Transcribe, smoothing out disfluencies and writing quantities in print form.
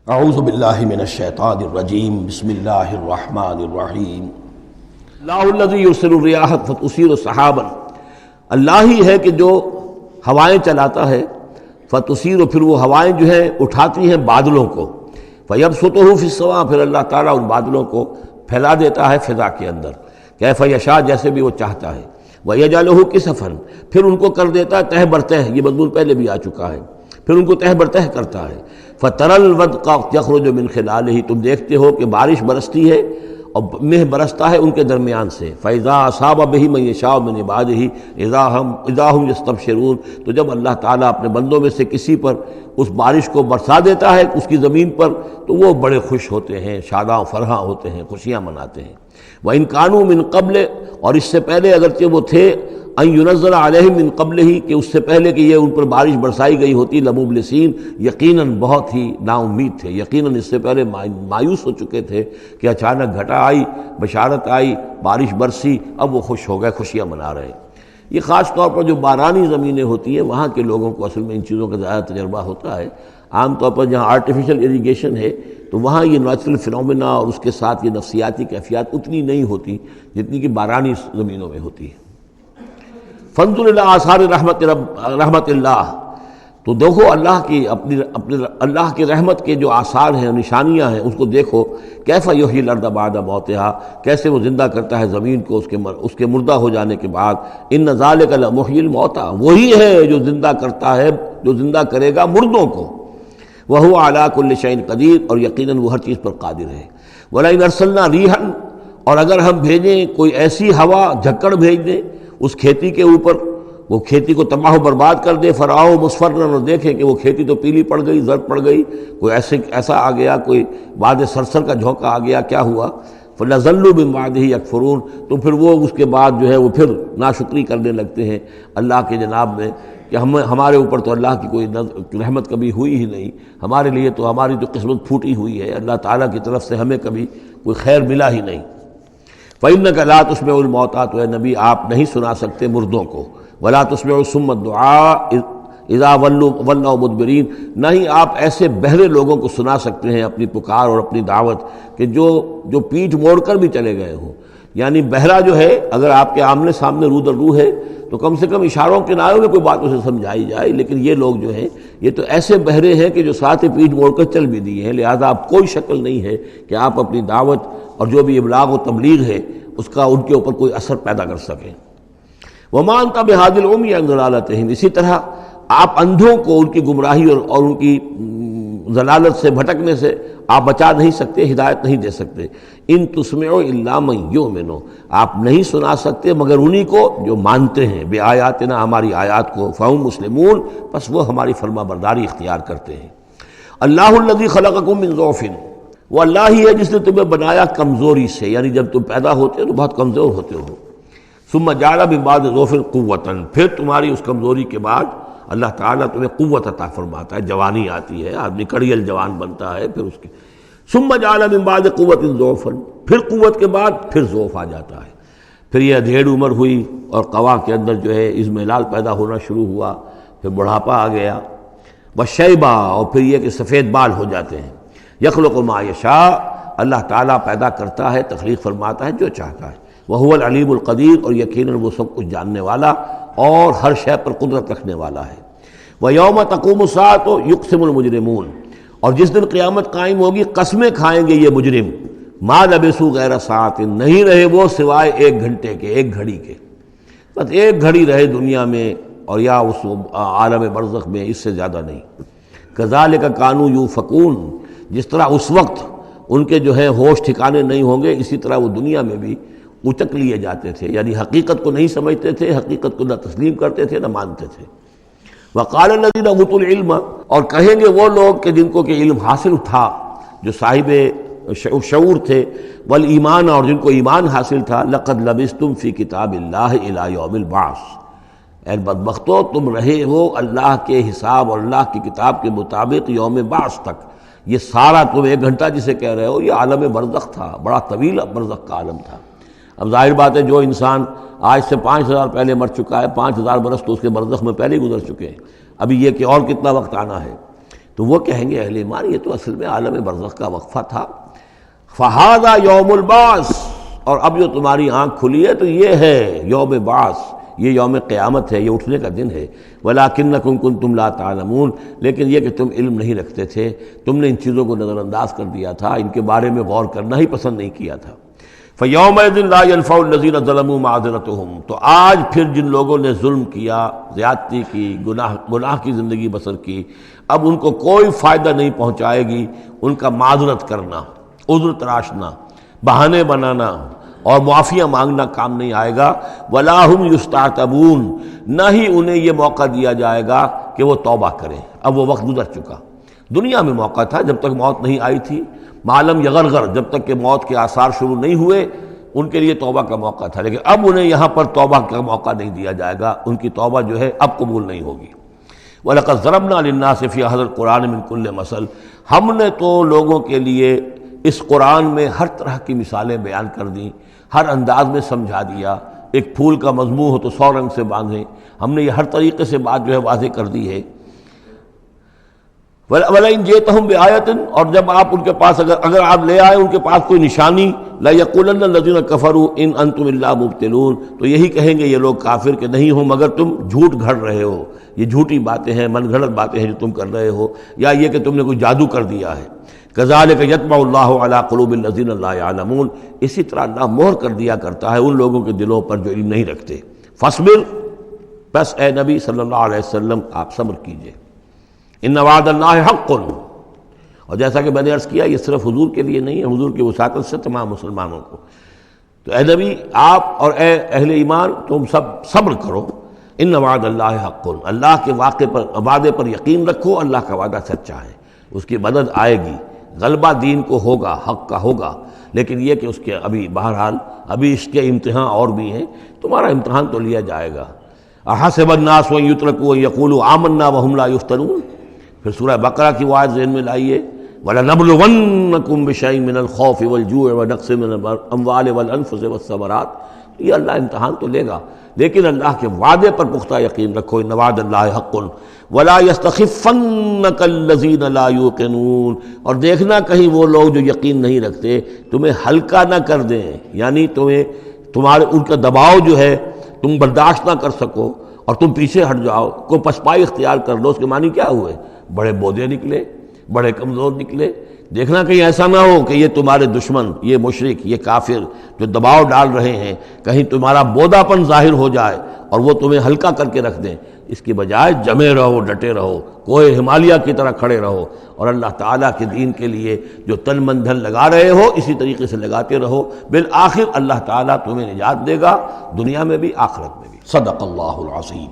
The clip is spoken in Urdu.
اعوذ باللہ من الشیطان الرجیم بسم اللہ الرحمن الرحیم اللہ الذی یرسل الریاح فتثیر سحابا، اللہ ہی ہے کہ جو ہوائیں چلاتا ہے، فتثیر، پھر وہ ہوائیں جو ہیں اٹھاتی ہیں بادلوں کو، فیبسطہ فی السماء، پھر اللہ تعالیٰ ان بادلوں کو پھیلا دیتا ہے فضا کے اندر، کیف یشاء، جیسے بھی وہ چاہتا ہے، ویجعلہ کسفا، پھر ان کو کر دیتا ہے تہ برتہ، یہ مضمون پہلے بھی آ چکا ہے، پھر ان کو تہ برتہ کرتا ہے۔ فَتَرَى الْوَدْقَ يَخْرُجُ مِنْ خِلَالِهِ، تم دیکھتے ہو کہ بارش برستی ہے اور مہ برستا ہے ان کے درمیان سے، فَإِذَا أَصَابَ بِهِ مَن يَشَاءُ مِنْ عِبَادِهِ إِذَا هُمْ يَسْتَبْشِرُونَ، تو جب اللہ تعالیٰ اپنے بندوں میں سے کسی پر اس بارش کو برسا دیتا ہے اس کی زمین پر، تو وہ بڑے خوش ہوتے ہیں، شاداں فرحاں ہوتے ہیں، خوشیاں مناتے ہیں۔ وَإِنْ كَانُوا مِنْ قَبْلِ، اور اس سے پہلے اگرچہ وہ تھے، ان ينزل علیہم من قبل ہی، کہ اس سے پہلے کہ یہ ان پر بارش برسائی گئی ہوتی، لمبلسین، یقیناً بہت ہی نا امید تھے، یقیناً اس سے پہلے مایوس ہو چکے تھے کہ اچانک گھٹا آئی، بشارت آئی، بارش برسی، اب وہ خوش ہو گئے، خوشیاں منا رہے ہیں۔ یہ خاص طور پر جو بارانی زمینیں ہوتی ہیں وہاں کے لوگوں کو اصل میں ان چیزوں کا زیادہ تجربہ ہوتا ہے۔ عام طور پر جہاں آرٹیفیشل اریگیشن ہے تو وہاں یہ نیچرل فنومینا اور اس کے ساتھ یہ نفسیاتی کیفیات اتنی نہیں ہوتی جتنی کہ بارانی زمینوں میں ہوتی ہے۔ فانظر الی آثار رحمت اللہ، تو دیکھو اللہ کی اپنی اللہ کی رحمت کے جو آثار ہیں، نشانیاں ہیں، اس کو دیکھو۔ کیف یحیی الارض بعد موتہا، کیسے وہ زندہ کرتا ہے زمین کو اس کے مردہ ہو جانے کے بعد۔ ان ذالک لمحیی الموتیٰ، وہی ہے جو زندہ کرتا ہے، جو زندہ کرے گا مردوں کو۔ وہو علی کل شیء قدیر، اور یقیناً وہ ہر چیز پر قادر ہے۔ ولئن ارسلنا ریحا، اور اگر ہم بھیجیں کوئی ایسی ہوا، جھکڑ بھیج دیں اس کھیتی کے اوپر، وہ کھیتی کو تباہ و برباد کر دے، فراؤ مصفرا، اور دیکھیں کہ وہ کھیتی تو پیلی پڑ گئی، زرد پڑ گئی، کوئی ایسا آ گیا، کوئی باد سرسر کا جھونکا آ گیا، کیا ہوا؟ فَلَظَلُّوا مِن بَعْدِهِ يَكْفُرُونَ، تو پھر وہ اس کے بعد جو ہے وہ پھر ناشکری کرنے لگتے ہیں اللہ کے جناب میں، کہ ہمارے اوپر تو اللہ کی کوئی رحمت کبھی ہوئی ہی نہیں، ہمارے لیے تو ہماری تو قسمت پھوٹی ہوئی ہے، اللہ تعالیٰ کی طرف سے ہمیں کبھی کوئی خیر ملا ہی نہیں۔ فَإِنَّكَ لَا تُسْمِعُ الْمَوْتَىٰ، تو اے نبی آپ نہیں سنا سکتے مردوں کو، وَلَا تُسْمِعُ الصُّمَّ الدُّعَاءَ اِذَا وَلَّوْا مُدْبِرِينَ، نہ ہی آپ ایسے بہرے لوگوں کو سنا سکتے ہیں اپنی پکار اور اپنی دعوت کہ جو پیٹھ موڑ کر بھی چلے گئے ہوں۔ یعنی بہرا جو ہے اگر آپ کے آمنے سامنے رو در رو ہے تو کم سے کم اشاروں کے ناروں میں کوئی بات اسے سمجھائی جائے، لیکن یہ لوگ جو ہیں یہ تو ایسے بہرے ہیں کہ جو ساتھ ہی پیٹھ موڑ کر چل بھی دیے ہیں، لہذا اب کوئی شکل نہیں ہے کہ آپ اپنی دعوت اور جو بھی ابلاغ و تبلیغ ہے اس کا ان کے اوپر کوئی اثر پیدا کر سکیں۔ وَمَا أَنْتَ بِهَادِ الْعُمْيِ عَنْ ضَلَالَتِهِمْ، اسی طرح آپ اندھوں کو ان کی گمراہی اور ان کی ضلالت سے، بھٹکنے سے آپ بچا نہیں سکتے، ہدایت نہیں دے سکتے۔ ان تسمعوا الا من یؤمن، آپ نہیں سنا سکتے مگر انہی کو جو مانتے ہیں، بآیاتنا، ہماری آیات کو، فہم مسلمون، بس وہ ہماری فرما برداری اختیار کرتے ہیں۔ اللہ الذی خلقکم من ضعف، وہ اللہ ہی ہے جس نے تمہیں بنایا کمزوری سے، یعنی جب تم پیدا ہوتے ہو تو بہت کمزور ہوتے ہو، ثم جعل من بعد ضعف قوة، پھر تمہاری اس کمزوری کے بعد اللہ تعالیٰ تمہیں قوت عطا فرماتا ہے، جوانی آتی ہے، آدمی کڑیل جوان بنتا ہے، پھر اس کے ثم جعل من بعد قوة ضعفا، پھر قوت کے بعد پھر ضعف آ جاتا ہے، پھر یہ ادھیڑ عمر ہوئی اور قوا کے اندر جو ہے اضمحلال پیدا ہونا شروع ہوا، پھر بڑھاپا آ گیا، وشیبہ، اور پھر یہ کہ سفید بال ہو جاتے ہیں۔ یخلق ما یشاء، اللہ تعالیٰ پیدا کرتا ہے، تخلیق فرماتا ہے جو چاہتا ہے، وہو العلیم القدیر، اور یقیناً وہ سب کچھ جاننے والا اور ہر شے پر قدرت رکھنے والا ہے۔ وَيَوْمَ تَقُومُ السَّاعَةُ يُقْسِمُ الْمُجْرِمُونَ، اور جس دن قیامت قائم ہوگی قسمیں کھائیں گے یہ مجرم، مَا لَبِثُوا غَيْرَ سَاعَةٍ، نہیں رہے وہ سوائے ایک گھنٹے کے، ایک گھڑی کے، بس ایک گھڑی رہے دنیا میں اور یا اس عالم برزخ میں، اس سے زیادہ نہیں۔ كَذَلِكَ كَانُوا يُؤْفَكُونَ، جس طرح اس وقت ان کے جو ہے ہوش ٹھکانے نہیں ہوں گے، اسی طرح وہ دنیا میں بھی اچک لیے جاتے تھے، یعنی حقیقت کو نہیں سمجھتے تھے، حقیقت کو نہ تسلیم کرتے تھے نہ مانتے تھے۔ وَقَالَ الَّذِينَ أُوتُوا الْعِلْمَ، اور کہیں گے وہ لوگ کہ جن کو کہ علم حاصل تھا، جو صاحب شعور تھے، والایمان، اور جن کو ایمان حاصل تھا، لَقَدْ لَبِثْتُمْ فِي كِتَابِ اللَّهِ إِلَى يَوْمِ الْبَعْثِ، اے بدبختو تم رہے ہو اللہ کے حساب اور اللہ کی کتاب کے مطابق یوم بعث تک۔ یہ سارا تم ایک گھنٹہ جسے کہہ رہے ہو یہ عالم برزخ تھا، بڑا طویل برزخ کا عالم تھا۔ اب ظاہر بات ہے جو انسان آج سے 5000 پہلے مر چکا ہے، 5000 برس تو اس کے برزخ میں پہلے ہی گزر چکے ہیں، ابھی یہ کہ اور کتنا وقت آنا ہے۔ تو وہ کہیں گے اہل ایمان یہ تو اصل میں عالم برزخ کا وقفہ تھا. فہذا یوم البعث، اور اب جو تمہاری آنکھ کھلی ہے تو یہ ہے یوم بعث، یہ یوم قیامت ہے، یہ اٹھنے کا دن ہے. وَلَٰكِنَّكُمْ كُنْتُمْ لَا تَعْلَمُونَ، لیکن یہ کہ تم علم نہیں رکھتے تھے، تم نے ان چیزوں کو نظر انداز کر دیا تھا، ان کے بارے میں غور کرنا ہی پسند نہیں کیا تھا. فَيَوْمَئِذٍ لَا يَنفَعُ الَّذِينَ ظَلَمُوا مَعْذِرَتُهُمْ، تو آج پھر جن لوگوں نے ظلم کیا، زیادتی کی، گناہ کی زندگی بسر کی، اب ان کو کوئی فائدہ نہیں پہنچائے گی ان کا معذرت کرنا، عذر تراشنا، بہانے بنانا اور معافیاں مانگنا کام نہیں آئے گا. وَلَا هُمْ يُسْتَعْتَبُونَ، نہ ہی انہیں یہ موقع دیا جائے گا کہ وہ توبہ کریں. اب وہ وقت گزر چکا. دنیا میں موقع تھا جب تک موت نہیں آئی تھی، معلم یغرغر، جب تک کہ موت کے آثار شروع نہیں ہوئے ان کے لیے توبہ کا موقع تھا، لیکن اب انہیں یہاں پر توبہ کا موقع نہیں دیا جائے گا، ان کی توبہ جو ہے اب قبول نہیں ہوگی. وَلَقَدْ ضَرَبْنَا لِلنَّاسِ فِي هَذَا الْقُرْآنِ مِنْ كُلِّ مَثَلٍ، ہم نے تو لوگوں کے لیے اس قرآن میں ہر طرح کی مثالیں بیان کر دیں، ہر انداز میں سمجھا دیا. ایک پھول کا مضمون ہو تو 100 رنگ سے باندھیں، ہم نے یہ ہر طریقے سے بات جو ہے واضح کر دی ہے. وَلَئِنْ جِئْتَهُمْ بِآيَةٍ، اور جب آپ ان کے پاس اگر آپ لے آئے ان کے پاس کوئی نشانی، لَيَقُولَنَّ الَّذِينَ كَفَرُوا إِنْ أَنْتُمْ إِلَّا مُبْطِلُونَ، تو یہی کہیں گے یہ لوگ کافر کہ نہیں ہو مگر تم جھوٹ گھڑ رہے ہو، یہ جھوٹی باتیں ہیں، من گھڑت باتیں ہیں جو تم کر رہے ہو، یا یہ کہ تم نے کوئی جادو کر دیا ہے. كَذَلِكَ يَطْبَعُ اللَّهُ عَلَىٰ قُلُوبِ الَّذِينَ لَا يَعْلَمُونَ، اسی طرح اللہ مہر کر دیا کرتا ہے ان لوگوں کے دلوں پر جو علم نہیں رکھتے. فَاصْبِرْ، بس اے نبی صلی اللہ علیہ وسلم آپ صبر کیجئے. إِنَّ وَعْدَ اللَّهِ حَقٌّ، اور جیسا کہ میں نے عرض کیا یہ صرف حضور کے لیے نہیں ہے، حضور کی وساطت سے تمام مسلمانوں کو. تو اے نبی آپ اور اے اہل ایمان تم سب صبر کرو. ان وعد اللہ حق، اللہ کے وعدے پر یقین رکھو، اللہ کا وعدہ سچا ہے، اس کی مدد آئے گی، غلبہ دین کو ہوگا، حق کا ہوگا. لیکن یہ کہ اس کے ابھی بہرحال ابھی اس کے امتحان اور بھی ہیں، تمہارا امتحان تو لیا جائے گا. احسب الناس ان یترکوا ان یقولوا آمنا وهم لا یفتنون. پھر سورہ بقرہ کی وہ آیت ذہن میں لائیے، وَلَنَبْلُوَنَّكُمْ بِشَيْءٍ مِّنَ الْخَوْفِ وَالْجُوعِ وَنَقْصٍ مِّنَ الْأَمْوَالِ وَالْأَنفُسِ وَالثَّمَرَاتِ. یہ اللہ امتحان تو لے گا، لیکن اللہ کے وعدے پر پختہ یقین رکھو. ان وعد اللہ حق ولا یستخفنک الذین لا یوقنون، اور دیکھنا کہیں وہ لوگ جو یقین نہیں رکھتے تمہیں ہلکا نہ کر دیں، یعنی تمہارے ان کا دباؤ جو ہے تم برداشت نہ کر سکو اور تم پیچھے ہٹ جاؤ، کو پسپائی اختیار کر لو. اس کے معنی کیا ہوئے؟ بڑے بودے نکلے، بڑے کمزور نکلے. دیکھنا کہیں ایسا نہ ہو کہ یہ تمہارے دشمن، یہ مشرک، یہ کافر جو دباؤ ڈال رہے ہیں، کہیں تمہارا بودا پن ظاہر ہو جائے اور وہ تمہیں ہلکا کر کے رکھ دیں. اس کی بجائے جمے رہو، ڈٹے رہو، کوہ ہمالیہ کی طرح کھڑے رہو، اور اللہ تعالیٰ کے دین کے لیے جو تن من دھن لگا رہے ہو اسی طریقے سے لگاتے رہو. بالآخر اللہ تعالیٰ تمہیں نجات دے گا، دنیا میں بھی آخرت میں بھی. صدق اللہ العظیم.